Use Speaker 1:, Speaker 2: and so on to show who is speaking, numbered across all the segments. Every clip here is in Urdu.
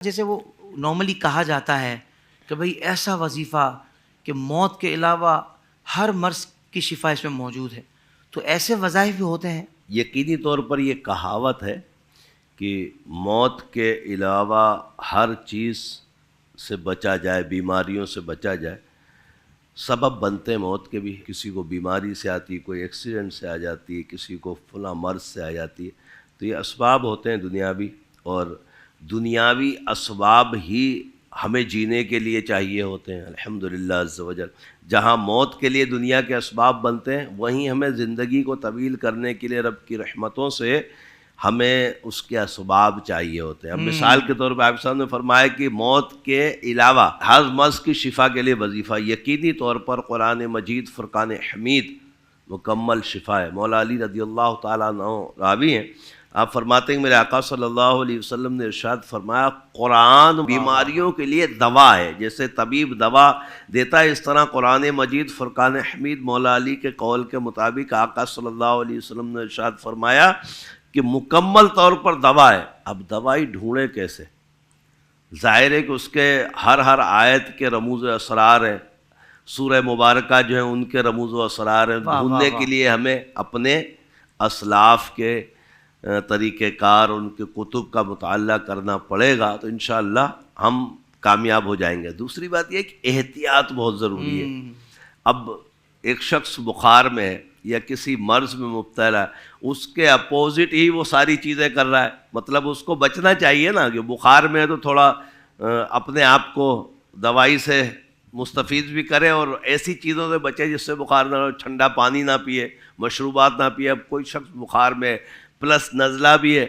Speaker 1: جیسے وہ نارملی کہا جاتا ہے کہ بھئی ایسا وظیفہ کہ موت کے علاوہ ہر مرض کی شفا اس میں موجود ہے، تو ایسے وظائف بھی ہوتے ہیں؟
Speaker 2: یقینی طور پر یہ کہاوت ہے کہ موت کے علاوہ ہر چیز سے بچا جائے، بیماریوں سے بچا جائے. سبب بنتے ہیں موت کے بھی، کسی کو بیماری سے آتی ہے، کوئی ایکسیڈنٹ سے آ جاتی ہے، کسی کو فلاں مرض سے آ جاتی ہے. تو یہ اسباب ہوتے ہیں دنیاوی، اور دنیاوی اسباب ہی ہمیں جینے کے لیے چاہیے ہوتے ہیں. الحمدللہ عز وجل جہاں موت کے لیے دنیا کے اسباب بنتے ہیں، وہیں ہمیں زندگی کو طویل کرنے کے لیے رب کی رحمتوں سے ہمیں اس کے اسباب چاہیے ہوتے ہیں. اب مثال کے طور پہ آپ صاحب نے فرمایا کہ موت کے علاوہ ہر مرض کی شفا کے لیے وظیفہ. یقینی طور پر قرآن مجید فرقان حمید مکمل شفا ہے. مولا علی رضی اللہ تعالیٰ عنہ راوی ہیں، آپ فرماتے ہیں کہ میرے آقا صلی اللہ علیہ وسلم نے ارشاد فرمایا قرآن بیماریوں کے لیے دوا ہے. جیسے طبیب دوا دیتا ہے، اس طرح قرآن مجید فرقان حمید مولا علی کے قول کے مطابق آقا صلی اللہ علیہ وسلم نے ارشاد فرمایا کہ مکمل طور پر دوا ہے. اب دوائی ڈھونڈے کیسے؟ ظاہر ہے کہ اس کے ہر آیت کے رموز و اسرار ہیں، سورہ مبارکہ جو ہیں ان کے رموز و اسرار ہیں. ڈھونڈنے کے لیے ہمیں اپنے اسلاف کے طریقہ کار، ان کے کتب کا مطالعہ کرنا پڑے گا، تو انشاءاللہ ہم کامیاب ہو جائیں گے. دوسری بات یہ ہے کہ احتیاط بہت ضروری ہے. اب ایک شخص بخار میں ہے یا کسی مرض میں مبتلا ہے، اس کے اپوزٹ ہی وہ ساری چیزیں کر رہا ہے. مطلب اس کو بچنا چاہیے نا، کہ بخار میں ہے تو تھوڑا اپنے آپ کو دوائی سے مستفید بھی کرے اور ایسی چیزوں سے بچے جس سے بخار نہ ہو. ٹھنڈا پانی نہ پیے، مشروبات نہ پیے. اب کوئی شخص بخار میں پلس نزلہ بھی ہے،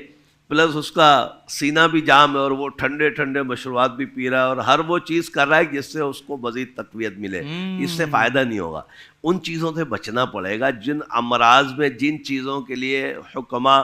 Speaker 2: پلس اس کا سینہ بھی جام ہے، اور وہ ٹھنڈے مشروبات بھی پی رہا ہے، اور ہر وہ چیز کر رہا ہے جس سے اس کو مزید تقویت ملے. اس سے فائدہ نہیں ہوگا. ان چیزوں سے بچنا پڑے گا جن امراض میں، جن چیزوں کے لیے حکماء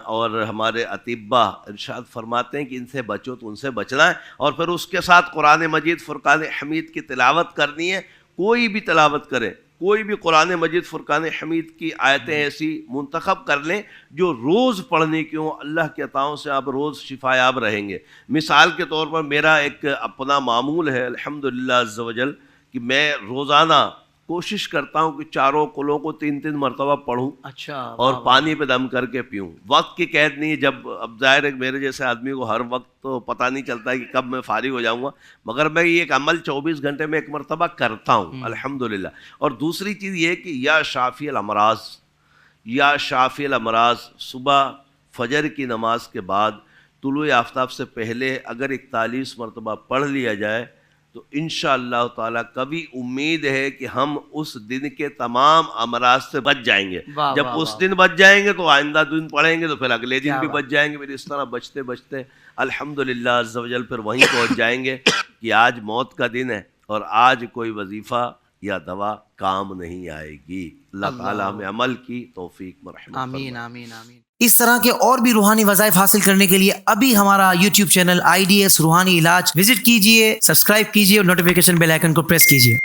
Speaker 2: اور ہمارے اطباء ارشاد فرماتے ہیں کہ ان سے بچو، تو ان سے بچنا ہے. اور پھر اس کے ساتھ قرآن مجید فرقان حمید کی تلاوت کرنی ہے. کوئی بھی تلاوت کرے، کوئی بھی قرآن مجید فرقان حمید کی آیتیں ایسی منتخب کر لیں جو روز پڑھنے کی ہوں. اللہ کے عطاؤں سے آپ روز شفا یاب رہیں گے. مثال کے طور پر میرا ایک اپنا معمول ہے الحمدللہ عز وجل کہ میں روزانہ کوشش کرتا ہوں کہ چاروں قلوں کو 3 مرتبہ پڑھوں، اور پانی پہ دم کر کے پیوں. وقت کی قید نہیں. جب اب ظاہر ہے میرے جیسے آدمی کو ہر وقت تو پتہ نہیں چلتا ہے کہ کب میں فارغ ہو جاؤں گا، مگر میں یہ ایک عمل 24 گھنٹے میں 1 مرتبہ کرتا ہوں الحمدللہ. اور دوسری چیز یہ کہ یا شافی الامراض، یا شافی الامراض، صبح فجر کی نماز کے بعد طلوع آفتاب سے پہلے اگر 41 مرتبہ پڑھ لیا جائے تو انشاءاللہ تعالیٰ کبھی امید ہے کہ ہم اس دن کے تمام امراض سے بچ جائیں گے. جب اس دن بچ جائیں گے تو آئندہ دن پڑھیں گے تو پھر اگلے دن بھی بچ جائیں گے. پھر اس طرح بچتے بچتے الحمدللہ عز وجل پھر وہیں پہنچ جائیں گے کہ آج موت کا دن ہے اور آج کوئی وظیفہ یا دوا کام نہیں آئے گی. اللہ تعالیٰ ہمیں عمل کی توفیق مرحمت فرمائے.
Speaker 1: آمین آمین آمین. اس طرح کے اور بھی روحانی وظائف حاصل کرنے کے لیے ابھی ہمارا یوٹیوب چینل IDS روحانی علاج وزٹ کیجئے، سبسکرائب کیجئے اور نوٹیفیکیشن بیل آئیکن کو پریس کیجئے.